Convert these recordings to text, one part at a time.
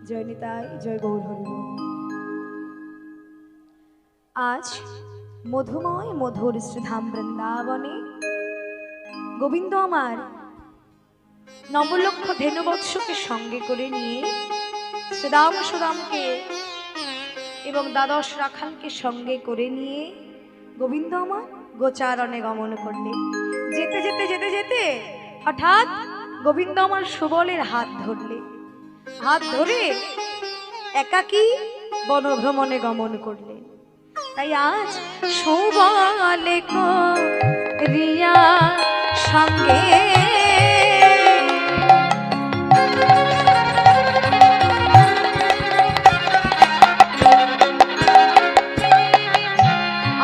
জয় নিতাই, জয় গৌর হরিবল। আজ মধুময় মধুর শ্রীধাম বৃন্দাবনে গোবিন্দ আমার নবলক্ষ ধেনুবৎসকে সঙ্গে করে নিয়ে শ্রীদাম সুদামকে এবং দ্বাদশ রাখালকে সঙ্গে করে নিয়ে গোবিন্দ আমার গোচারণে গমন করলে। যেতে যেতে যেতে যেতে হঠাৎ গোবিন্দ আমার সুবলের হাত ধরলে, হাত ধরে একাকী বনভ্রমণে গমন করলে। তাই আজ সুবলে রিয়া সঙ্গে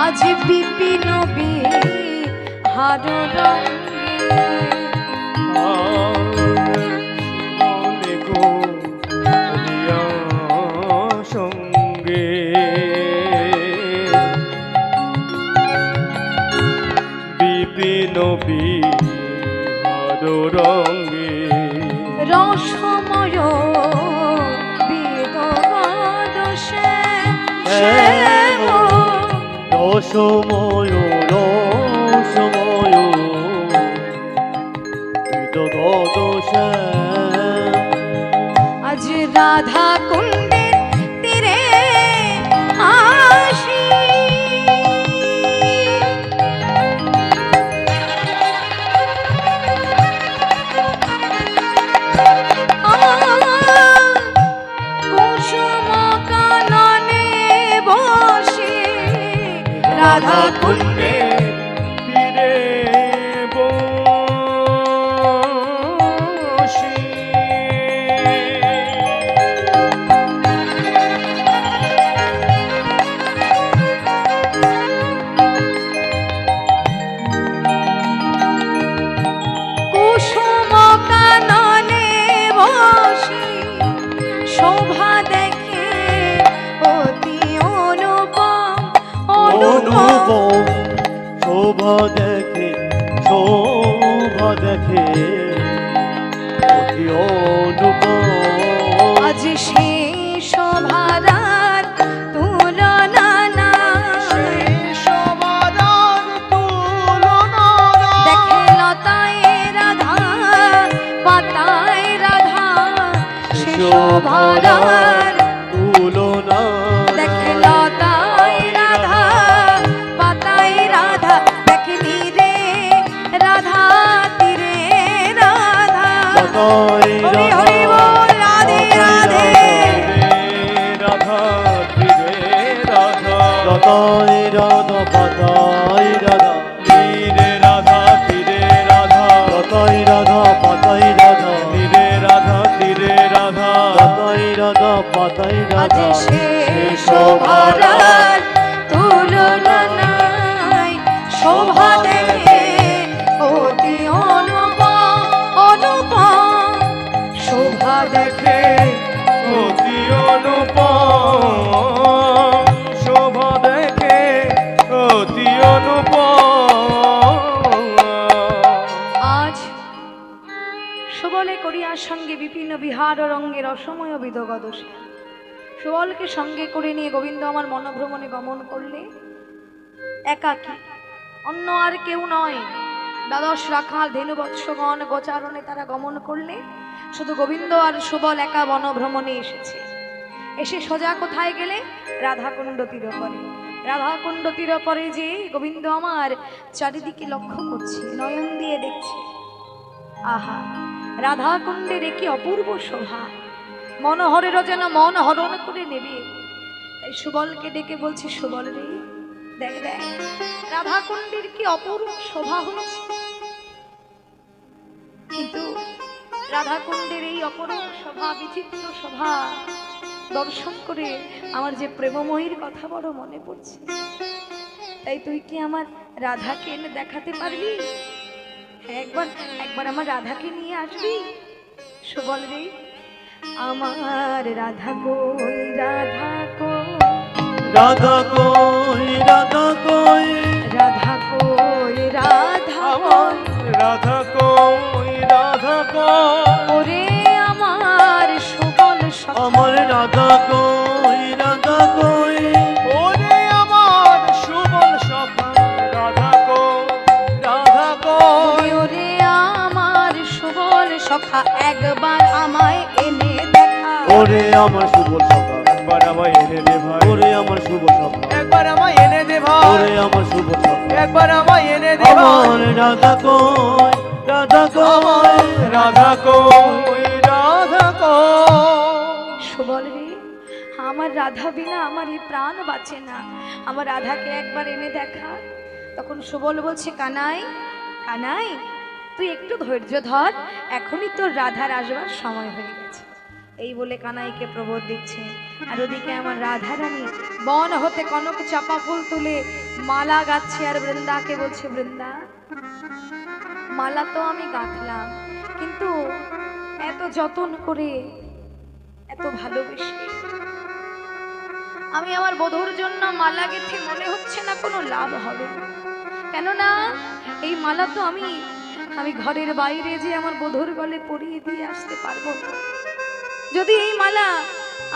আজ বিপিন বিহার সঙ্গে বিপিন বিহার রঙ্গে রসময় বিদোষে রসময় রসময় বিদোষে আজ রাধা কুণ্ডের তীরে আসি কুসুম কাননে বসে রাধা কুণ্ডে তীরে বসি কুসুম কাননে বসে শোভা দেখে অতি অনুপম অনুপম শোভা দেখে অতি অনুপম আজ সে শোভার তুলনা নাই। দেখে লতায় রাধা পাতায় রাধা সে শোভার তুলনা দেখে লতায় রাধা পাতায় রাধা দেখে নীরে রাধা তীরে রাধা। হরি হরি বল, রাধে রাধে। রাধা তীরে রাধা লতায় রাধা পাতায় রাধা তীরে রাধা তীরে রাধা লতায় রাধা পাতায় রাধা তীরে রাধা তীরে রাধা লতায় রাধা পাতায় আজ রাধা সে শোভার তুলনা নাই। শোভা দেখে অতি অনুপম অনুপম শোভা দেখে অতি অনুপম শোভা দেখে অতি অনুপম আজ সুবলে করিয়ার সঙ্গে বিপিন বিহার রঙ্গের অসময় বিদগদোষে সুবলকে সঙ্গে করে নিয়ে গোবিন্দ আমার মনোভ্রমণে গমন করলে। একাকী, অন্য আর কেউ নয়। দ্বাদশ রাখাল ধেনুবৎসগণ গোচারণে তারা গমন করলে। শুধু গোবিন্দ আর সুবল একা বনভ্রমণে এসেছে। এসে সোজা কোথায় গেলে? রাধাকুণ্ড তীরপরে। রাধাকুণ্ড তীরপরে যে গোবিন্দ আমার চারিদিকে লক্ষ্য করছে, নয়ন দিয়ে দেখছে। আহা, রাধাকুণ্ডের কি অপূর্ব শোভা, মনোহরেরও যেন মন হরণ করে নেবে। তাই সুবলকে ডেকে বলছে, সুবল রে দেখ দেখ রাধাকুণ্ডের কি অপূর্ব শোভা হচ্ছে। কিন্তু রাধাকুণ্ডের এই অপূর্ব শোভা, বিচিত্র শোভা দর্শন করে আমার যে প্রেমময়ীর কথা বড় মনে পড়ছে। তাই তুই কি আমার রাধাকে এনে দেখাতে পারবি? হ্যাঁ, একবার একবার আমার রাধাকে নিয়ে আসবি। সুবল রে আমার রাধা কই, রাধা কই, রাধা কই রাধা কই রাধা কই, রাধা কই, রাধা কই রাধা কই ওরে আমার সুবল সখা, আমার রাধা কই রাধা কই ওরে আমার সুবল সখা রাধা কই রাধা কই ওরে আমার সুবল সখা একবার আমায় এনে দেখা। ওরে আমার সুবল সখা একবার আমায় এনে দে ভাই ওরে আমার সুবল সখা একবার আমায় এনে দে ভাই ওরে আমার সুবল সখা একবার আমায় এনে দে ভাই আমার রাধা কই রাধা কই রাধা কই রাধা কই সুবল রে, আমার রাধা বিনা আমার এই প্রাণ বাঁচে না, আমার রাধাকে একবার এনে দেখা। তখন সুবল বলছে, কানাই কানাই তুই একটু ধৈর্য ধর, এখনই তোর রাধার আসবার সময় হয়ে গেছে। এই বলে কানাইকে প্রবোধ দিচ্ছে। আর ওদিকে আমার রাধা রানী বন হতে কনক চাপা ফুল তুলে মালা গাচ্ছে আর বৃন্দাকে বলছে, বৃন্দা মালা তো আমি গাঁথলাম, কিন্তু এত যত্ন করে এত ভালোবেসে আমি আমার বধূর জন্য মালা গেঁথে মনে হচ্ছে না কোনো লাভ হবে। কেননা এই মালা তো আমি ঘরের বাইরে যে আমার বধূর গলে পরিয়ে দিয়ে আসতে পারবো না। যদি এই মালা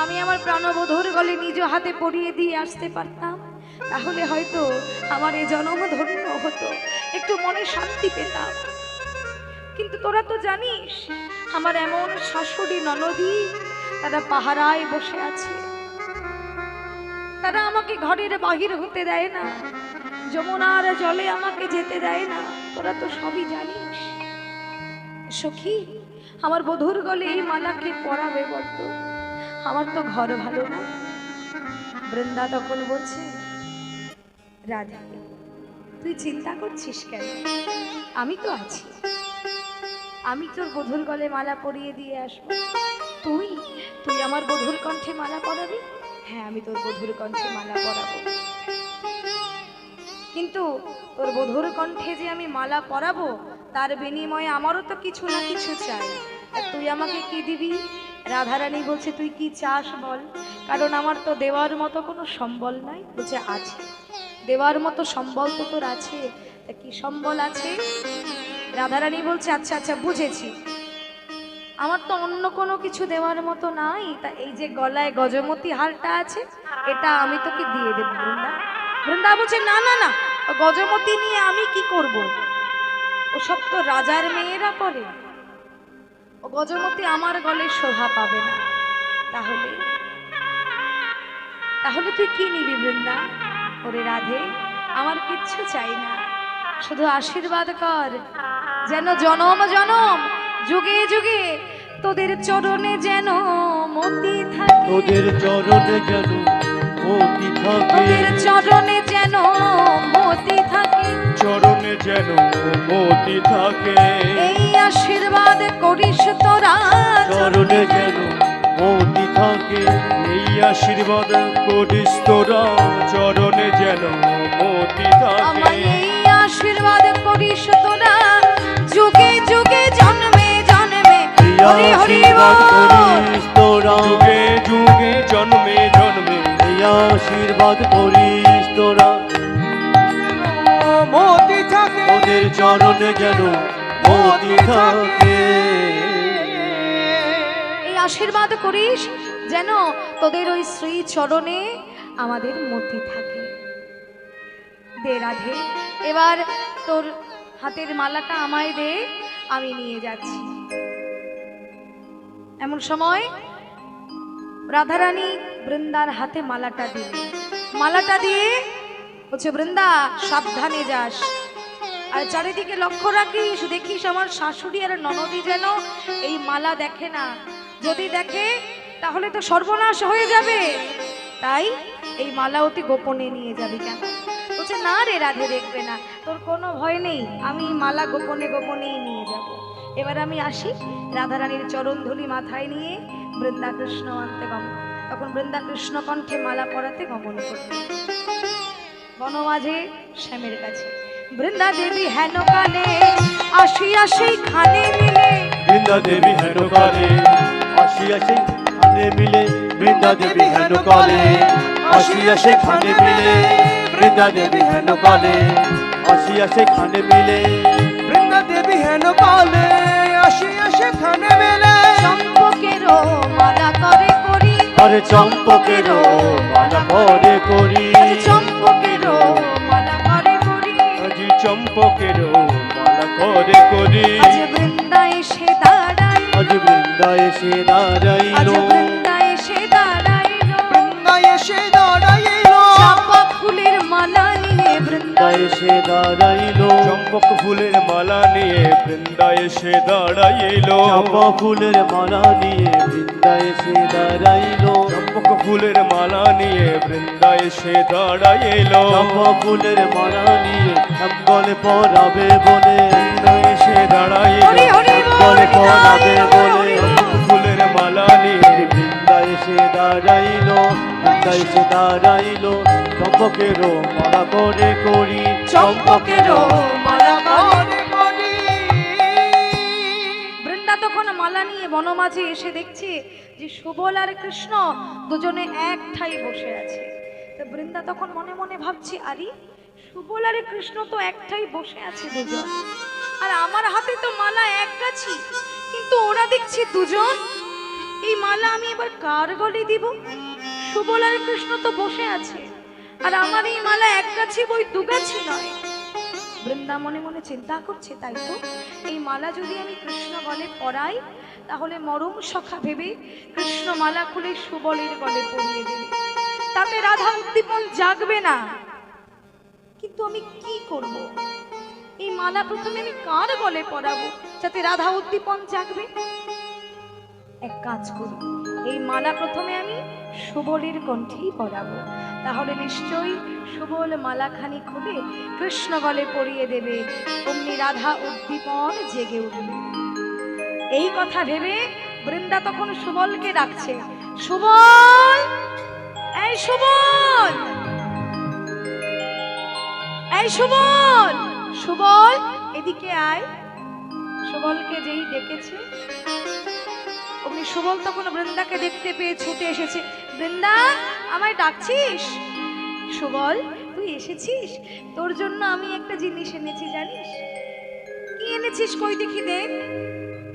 আমি আমার প্রাণবধূর গলে নিজ হাতে পরিয়ে দিয়ে আসতে পারতাম, তাহলে হয়তো আমার এই জন্ম ধন্য হতো, একটু মনে শান্তি পেতাম। কিন্তু তোরা তো জানিস আমার এমন শাশুড়ি ননদী, তারা পাহারায় বসে আছে, তারা আমাকে ঘরের বাহির হতে দেয় না, যমুনার জলে আমাকে যেতে দেয় না, তোরা তো সবই জানিস। সখী, আমার বধূর গলে এই মালাকে পরাবে বলতো, আমার তো ঘর ভালো না। বৃন্দা তখন বলছে, রাধা তুই চিন্তা করছিস কেন, আমি তো আছি, আমি তোর বধূর গলে মালা পরিয়ে দিয়ে আসবো। তুই তুই আমার বধূর কণ্ঠে মালা পরাবি? হ্যাঁ, আমি তোর বধূর কণ্ঠে মালা পরাবো, কিন্তু তোর বধূর কণ্ঠে যে আমি মালা পরাবো তার বিনিময়ে আমারও তো কিছু না কিছু চাই। আর তুই আমাকে কি দিবি? রাধারানী বলছে, তুই কি চাস বল, কারণ আমার তো দেওয়ার মতো কোনো সম্বল নাই। বলছে, আছে, দেওয়ার মতো সম্বল তো তোর আছে, তা কি সম্বল আছে? রাধারানী বলছে, আচ্ছা আচ্ছা বুঝেছি, আমার তো অন্য কোনো কিছু দেওয়ার মতো নাই, তা এই যে গলায় গজমতি হারটা আছে এটা আমি তোকে দিয়ে দেব। বৃন্দা বৃন্দা বলছে, না না না, গজমতি নিয়ে আমি কি করব, ও সব তো রাজার মেয়েরা পরে, ও গজমতি আমার গলে শোভা পাবে না। তাহলে তাহলে তুই কি নিবি বৃন্দা? ওরে রাধে, আমার কিচ্ছু চাই না, শুধু আশীর্বাদ কর যেন জনম জনম যুগে যুগে তোদের চরণে যেন মতি থাকে, তোদের চরণে যেন মতি থাকে, তোদের চরণে যেন মতি থাকে, চরণে যেন মতি থাকে, এই আশীর্বাদ করিস তোরা, চরণে যেন মতি থাকে, এই আশীর্বাদ করিস তোরা, চরণে যেন মতি থাকে, আমায় এই আশীর্বাদ করিস তোরা, যুগে যুগে জন্মে জন্মে, এই হরি হরি আশীর্বাদ বল। করিস তোরা, যুগে যুগে জন্মে জন্মে, এই আশীর্বাদ করিস তোরা, মতি থাকে, ওদের চরণে যেন মতি থাকে, এই আশীর্বাদ করিস যেন তোদের ওই শ্রী চরণে আমাদের মতি থাকে। দে রাধে, এবার তোর হাতের মালাটা আমায় দে, আমি নিয়ে যাচ্ছি। এমন সময় রাধারানী বৃন্দার হাতে মালাটা দিল, মালাটা দিয়ে বলছে, বৃন্দা সাবধানে যাস, আর চারিদিকে লক্ষ্য রাখিস, দেখিস আমার শাশুড়ি আর ননদি যেন এই মালা দেখে না, যদি দেখে তাহলে তো সর্বনাশ হয়ে যাবে, তাই এই মালা অতি গোপনে নিয়ে যাবি। কেন? বলছে, না রে রাধে, দেখবে না, তোর কোনো ভয় নেই, আমি মালা গোপনে গোপনেই নিয়ে যাব। এবার আমি আসি। রাধারানীর চরণ ধুলি মাথায় নিয়ে বৃন্দা কৃষ্ণ আনতে গমন, তখন বৃন্দা কৃষ্ণ কণ্ঠে মালা পরাতে গমন করতে বনমাঝে শ্যামের কাছে। বৃন্দা দেবী হেন কালে আসিয়া সেইখানে মিলে, বৃন্দা দেবী হেন কালে আসিয়া সেখানে মিলে, বৃন্দা দেবী হেন কালে আসিয়া সেখানে মিলে, বৃন্দা দেবী হেন কালে আসিয়া সেখানে মিলে, বৃন্দা দেবী হেন কালে আসিয়া সেখানে মিলে, চম্পকেরও মালা করে করি, আরে চম্পকের মালা করে করি, আজ চম্পকের মালা করে করি, আজ চম্পকের মালা করে করি। আজ বৃন্দা এসে দাঁড়াই, আজ বৃন্দা এসে দাঁড়াইল, আজ বৃন্দা এসে দাঁড়াইল, বৃন্দা এসে দাঁড়াইল, চাপা ফুলের মালা নিয়ে বৃন্দা এসে দাঁড়াইল, চম্পক ফুলের মালা নিয়ে বৃন্দা এসে দাঁড়াইল, চাপা ফুলের মালা নিয়ে বৃন্দা এসে দাঁড়াইল, চম্পক ফুলের মালা নিয়ে বৃন্দা এসে দাঁড়াইল, চাপা ফুলের মালা নিয়ে গলে পরাবে বলে বৃন্দা এসে দাঁড়াইল, হরি হরি গলে বল, পরাবে বলে হরি বল। ফুলের মালা নিয়ে বৃন্দা এসে দাঁড়াইল, বৃন্দা এসে দাঁড়াইল, চম্পকের মালা করে করি, চম্পকের মালা করে করি। বৃন্দা তখন মালা নিয়ে বনমাঝে এসে দেখছে যে সুবল আর কৃষ্ণ দুজনে এক ঠাই বসে আছে। তো বৃন্দা তখন মনে মনে ভাবছে, আরে সুবল আর কৃষ্ণ তো এক ঠাই বসে আছে দুজন, আর আমার হাতে তো মালা এক গাছি, কিন্তু ওরা দেখছি দুজন। এই মালা আমি এবার কার গলে দিব? সুবল আর কৃষ্ণ তো বসে আছে, আর আমার এই মালা এক গাছি বই দু গাছি নয়। বৃন্দা মনে মনে চিন্তা করছে, তাই তো এই মালা যদি আমি কৃষ্ণ গলে পরাই, তাহলে মরম সখা ভেবে কৃষ্ণ মালা খুলে সুবলের গলে পরিয়ে দেবে, তাতে রাধা উদ্দীপন জাগবে না। কিন্তু আমি কি করব? এই মালা প্রথমে আমি কার গলে পরাবো যাতে রাধা উদ্দীপন জাগবে? এক কাজ করি, এই মালা প্রথমে আমি সুবলের কণ্ঠেই পরাবো, তাহলে নিশ্চয়ই সুবল মালাখানি খুলে কৃষ্ণ গলে পরিয়ে দেবে, অমনি রাধা উদ্দীপন জেগে উঠবে। এই কথা ভেবে বৃন্দা তখন সুবলকে ডাকছে, সুবল, এই সুবল, এই সুবল, সুবল এদিকে আয়। সুবলকে যেই ডেকেছে, অমনি সুবল তখন বৃন্দাকে দেখতে পেয়ে ছুটে এসেছে। বৃন্দা, আমায় ডাকছিস? সুবল, তুই এসেছিস? তোর জন্য আমি একটা জিনিস এনেছি, জানিস? কি এনেছিস কই দেখি দে।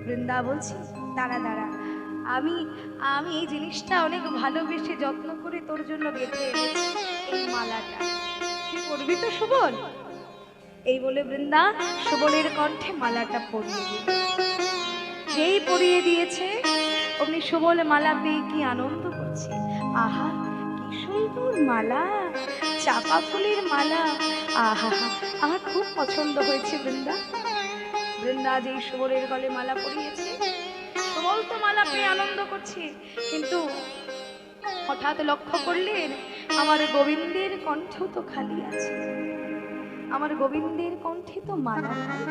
বৃন্দা বলছি, দাঁড়া দাঁড়া, আমি আমি এই জিনিসটা অনেক ভালোবেসে যত্ন করে তোর জন্য গেঁথে এনেছি, এই মালাটা। তুই করবি তো সুবল? এই বলে বৃন্দা সুবলের কণ্ঠে মালাটা পরিয়ে দিল। যেই পরিয়ে দিয়েছে, অমনি সুবল মালা পেয়ে কি আনন্দ করছে। আহা, কি সুন্দর মালা, চাপা ফুলের মালা, আহা আমার খুব পছন্দ হয়েছে বৃন্দা। বৃন্দা যেই সুবলের গলে মালা পরিয়েছে, সুবল তো মালা পেয়ে আনন্দ করছে, কিন্তু হঠাৎ লক্ষ্য করলেন আমার গোবিন্দের কণ্ঠ তো খালি আছে, আমার গোবিন্দের কণ্ঠে তো মালা নাই।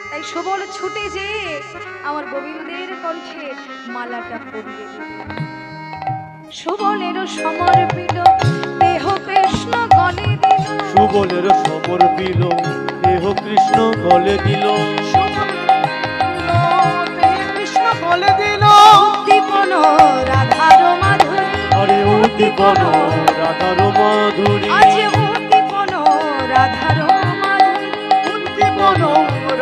তাই সুবল ছুটে যে আমার গোবিন্দের কণ্ঠে মালাটা পরিয়ে দিল। সুবলের সমর্পিত দেহ কৃষ্ণ গলে দিল, সুবলের সমর্পিল দেহ কৃষ্ণ গলে দিল, কৃষ্ণ গলে দিল, উদ্দীপন রাধার মাধুরী, আরে উদ্দীপন রাধার মাধুরী, আজ উদ্দীপন রাধার মাধুরী, উদ্দীপন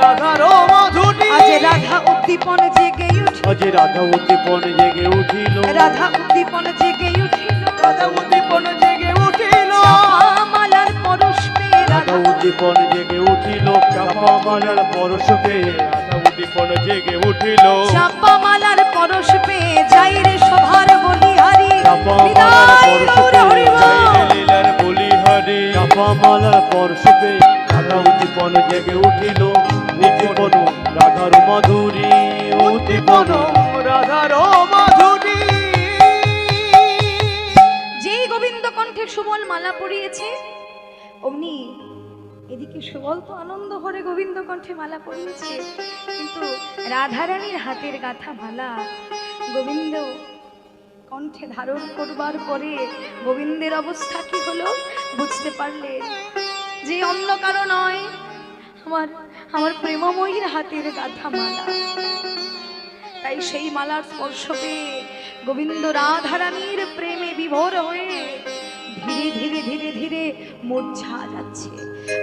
রাধার মাধুরী, আজ রাধা উদ্দীপন জেগে উঠিল, আজ রাধা উদ্দীপন জেগে উঠিল, রাধা উদ্দীপন জেগে উঠিল, রাধা উদ্দীপন জেগে উঠিল, চাপা মালার পরশ পেয়ে রাধা উদ্দীপন জেগে উঠিল, চাপা মালার পরশ পেয়ে রাধা উদ্দীপন জেগে উঠিল, চাপা মালার পরশ পেয়ে যাই রে শোভার বলিহারি, চাপা মালার বিদায় পরশ গৌর হরি পেয়ে বল। যাই রে লীলার বলিহারি, চাপা মালার পরশ পেয়ে রাধা উদ্দীপন জেগে উঠিল, উদ্দীপন রাধার মাধুরী, উদ্দীপন রাধার মাধুরী। যেই গোবিন্দ কণ্ঠে সুবল মালা পরিয়েছে, অমনি এদিকে সুবল তো আনন্দ ভরে গোবিন্দ কণ্ঠে মালা পরিয়েছে, কিন্তু রাধারানীর হাতের গাঁথা মালা গোবিন্দ কণ্ঠে ধারণ করবার পরে গোবিন্দের অবস্থা কি হলো বুঝতে পারলেন যে অন্য কারো নয়, আমার আমার প্রেমময়ীর হাতের গাঁথা মালা। তাই সেই মালার স্পর্শ পেয়ে গোবিন্দ রাধারানীর প্রেমে বিভোর হয়ে ধীরে ধীরে ধীরে ধীরে মূর্ছা যাচ্ছে,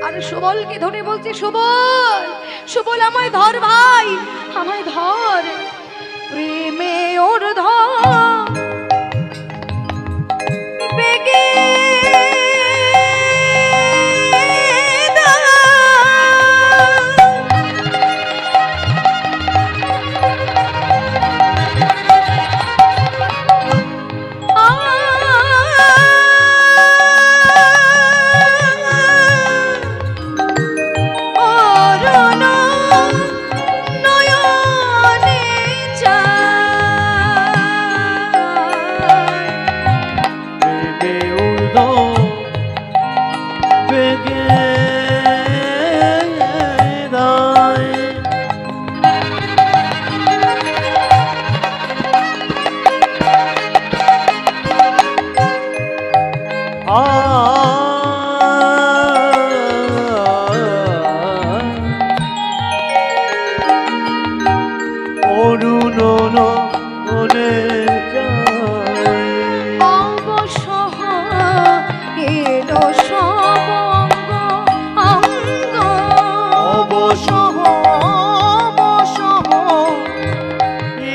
আর সুবলকে ধরে বলছে, সুবল, সুবল আমায় ধর ভাই, আমায় ধর, প্রেমে ওর ধর, মনে চায় অবসহ এলো সব অঙ্গ অঙ্গ অবসহ অবসহ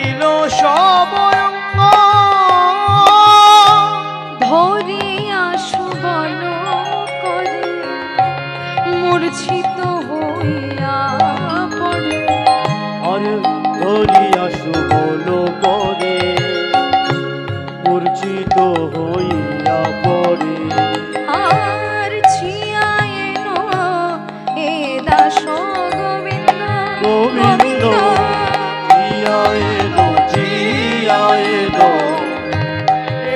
এলো সব অঙ্গ ধরিয়া সুবল করে মূর্ছিত হইয়া পড়ে আর ধরিয়া সুবল করে মূর্ছিত হইয়া পড়ে আর ছিয়া এলো এ দাস গোবিন্দ গোবিন্দ জিয়া এলো জিয়া এলো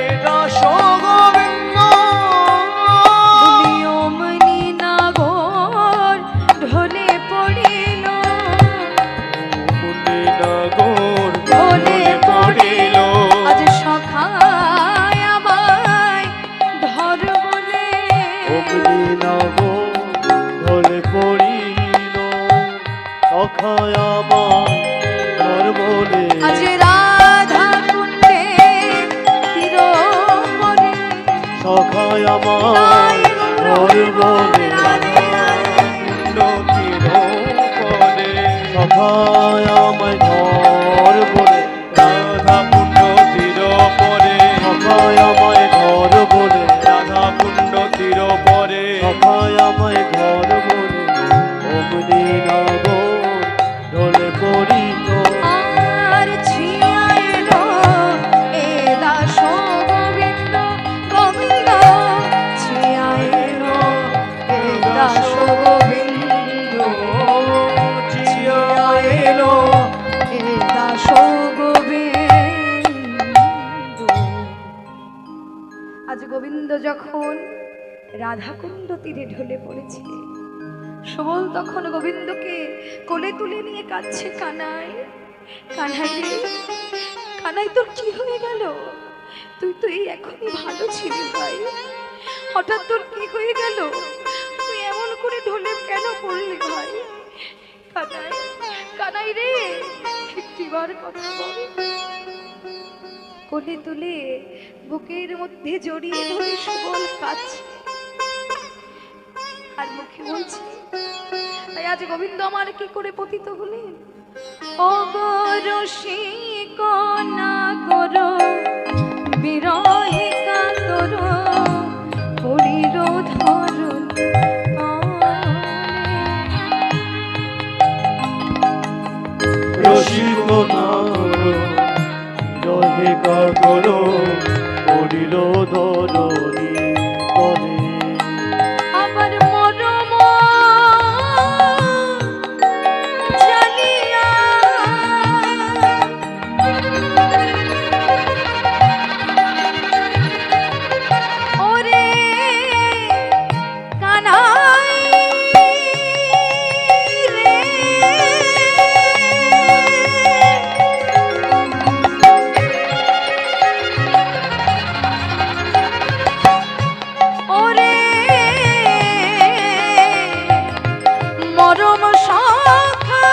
এটা সগোবিন্দ অমনি নাগর ঢলে পড়িল মুনি নাগর ঢলে পড়িল আজ সখায় আমায় ধর বলে অগ্নি নাগর ঢলে পড়িল অক্ষয় আমার ঘর বলে আজ রাধা কুণ্ডে তীর পরে সখায় আমার ঘর বলে সখায় আমায় ঘর বলে রাধা কুণ্ড তীর পরে সখায় আমায় ঘর বলে রাধা কুণ্ড তীর পরে সখায় আমায় ঘর বলে অগ্নি নাগর ঢলে পড়িল আর ছিয়া এলো এ দাস গোবিন্দ গোবিন্দ ছিয়া এলো এ দাস গোবিন্দ ছিয়া এলো এ দাস গোবিন্দ আজ গোবিন্দ যখন রাধাকুণ্ড তীরে ঢলে পড়েছে সুবল তখন গোবিন্দকে কোলে তুলে নিয়ে কাঁদছে কানাই কানাই রে কানাই তোর কি হয়ে গেল তুই তো এই এখনই ভালো ছিলি ভাই হঠাৎ তোর কি হয়ে গেল তুই এমন করে ঢলে কেন পড়লি ভাই কানাই কানাই রে একটিবার কথা বল কোলে তুলে বুকের মধ্যে জড়িয়ে ধরে সুবল কাঁদছে আর মুখে বলছে তাই আজ গোবিন্দ আমার কি করে পতিত হলেন অগরসিক নাগর বিরহে কাতর পড়িল ধরুন রসিক নাগর রহে কাতর পড়িল ধরণী তলে আবার মরম জানিয়া ওরে কানাই রে ওরে মরম সখা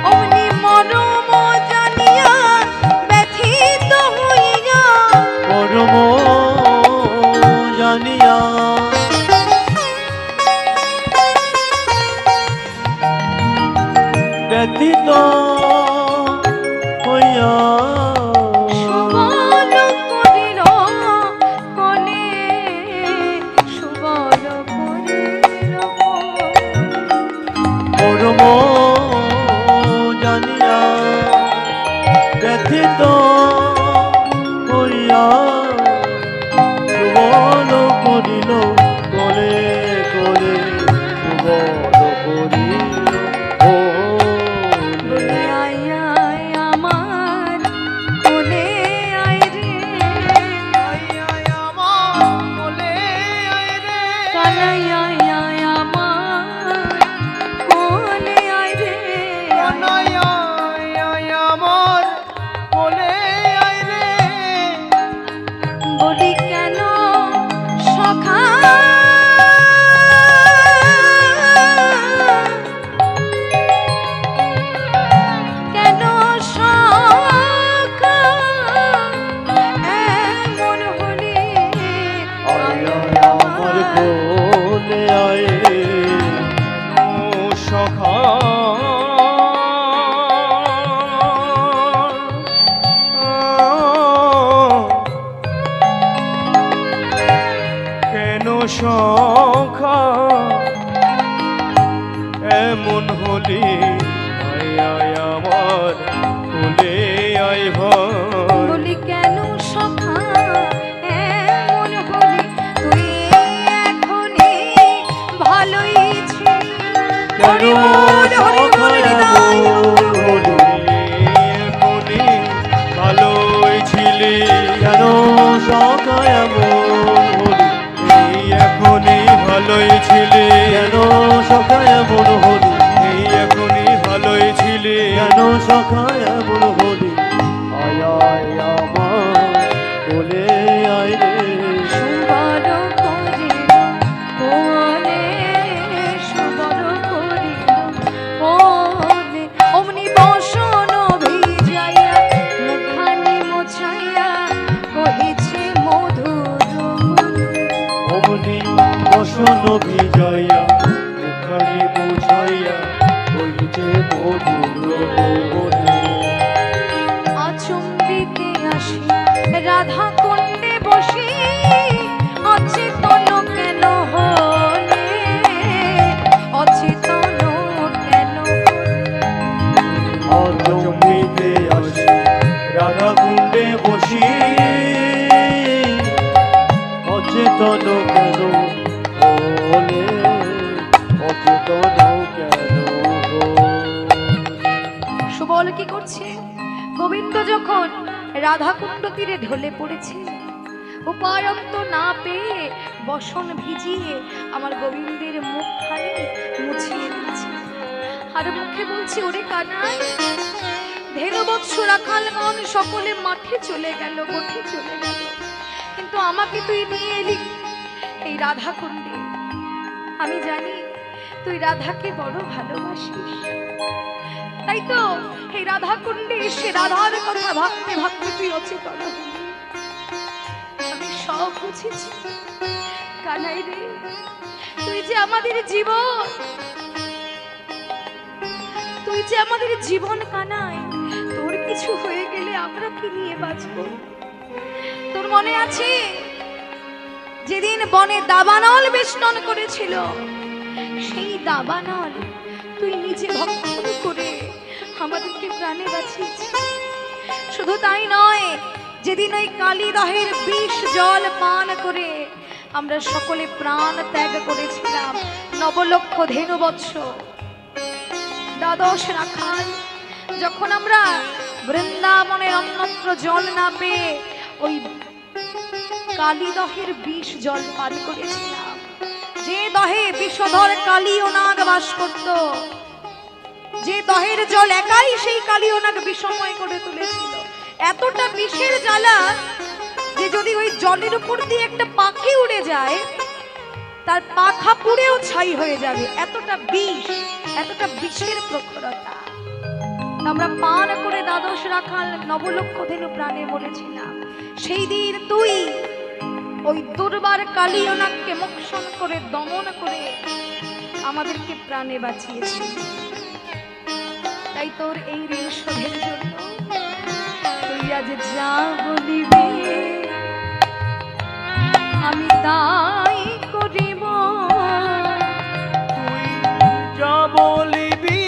অমনি মরম জানিয়া ব্যথিত হইয়া পরম জানিয়া ব্যথিত হইয়া সুবল করিল কোলে সুবল করিল পরম জানিয়া ব্যথিত হইয়া সুবল করিল কোলে কোলে সুবল করিল বলে আয় আয় আমার কোলে আয় রে কানাই আয় আয় আমার কোলে আয় এমন হলি আয় আয় আমার কোলে আয় ভাই বলি কেন সখা এমন হলি তুই এখনই ভালোই ছিলি কেন সখায় এমন হলি এখনই ভালোই ছিলি কেন সখায় এমন হলি এই এখনই ভালোই ছিলি কেন সখায় এমন হলি এই এখনই ভালোই ছিলি কেন সখায় এমন হলি আয় আয় আমার কোলে আয় রে সুবর করিল ওলে সুবর করিল ওলে অমনি বসন ভিজাইয়া মুখানি মোছাইয়া কহিছে মধুর অমনি বসন বিজয়া মুখানি বুঝাইয়া হইতে মধুর বনে আচম্বিতে আসি রাধা কুণ্ডে বসি অচেতন কেন হলে অচেতন কেন জমিতে আসি রাধা কুণ্ডে বসি অচেতন কেন হলে অচেতন কেন সুবল কি করছে? গোবিন্দ যখন রাধাকুণ্ড তীরে ঢলে পড়েছে, উপায়ন্ত না পেয়ে বসন ভিজিয়ে আমার গোবিন্দের মুখখানি মুছিয়ে দিচ্ছে আর মুখে বলছে, ওরে কানাই, ধেনুবৎস রাখালগণ সকলে মাঠে চলে গেল, গোঠে চলে গেল, কিন্তু আমাকে তুই নিয়ে এলি এই রাধাকুণ্ডে। আমি জানি তুই রাধাকে বড় ভালোবাসিস, তাই তো এই রাধাকুণ্ডে এসে রাধার কথা ভাবতে ভাবতে তুই অচেতন হলি। আমি সব বুঝেছি কানাই রে, তুই যে আমাদের জীবন, তুই যে আমাদের জীবন কানাই। তোর কিছু হয়ে গেলে আমরা কি নিয়ে বাঁচব? তোর মনে আছে যেদিন বনে দাবানল বেষ্টন করেছিল, সেই দাবানল তুই নিজে ভক্ষণ করে আমাদেরকে প্রাণে বাঁচিয়েছিস। শুধু তাই নয়, যেদিন ওই কালীদহের বিষ জল পান করে আমরা সকলে প্রাণ ত্যাগ করেছিলাম, নবলক্ষ ধেনুবৎস দ্বাদশ রাখাল, যখন আমরা বৃন্দাবনের অন্যত্র জল না পেয়ে ওই কালীদহের বিষ জল পান করেছিলাম, যে দহে বিষধর কালী ও নাগ বাস করত, যে দহের জল একাই সেই কালী ও নাগ বিষময় করে তুলেছিল। এতটা বিষের জ্বালা যে যদি ওই জলের উপর দিয়ে একটা পাখি উড়ে যায়, তার পাখা পুড়েও ছাই হয়ে যাবে, এতটা বিষ, এতটা বিষের প্রখরতা। আমরা পান করে দ্বাদশ রাখাল নবলক্ষ ধেনু প্রাণে মরেছিলাম। সেই দিন তুই ওই দুর্বার কালী ও নাগকে মোক্ষণ করে দমন করে আমাদেরকে প্রাণে বাঁচিয়েছিস। তাই তোর এই ঋণ শোধের জন্য তুই আজ যা বলিবি আমি তাই করিব। তুই যা বলিবি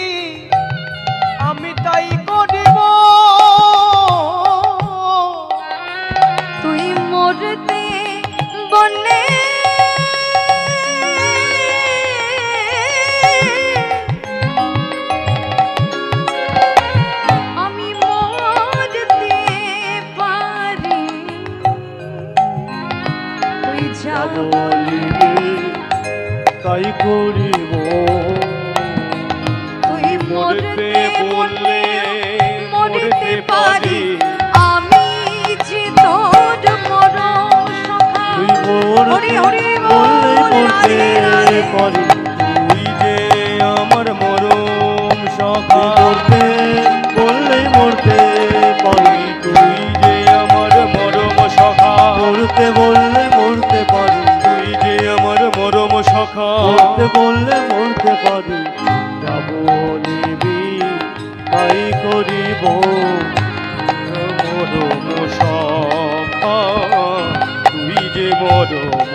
আমি তাই করিব। তুই মরতে বললে আমি মরতে পারি। তুই যা বলিবি তাই করিব। তুই মরতে বললে মরতে পারি, আমি যে তোর মরণ সখা। তুই মরতে হরি হরি বললে বল, মরতে রাধে রাধে। পারি। তুই যে আমার মরম সখা। মরতে বললে মরতে পারি। তুই যে আমার মরম সখা। মরতে বললে মরতে পারি। তুই যে আমার মরম সখা। মরতে বললে মরতে পারি। যা বলিবি তাই করিব। মরম সখা তুই যে মরম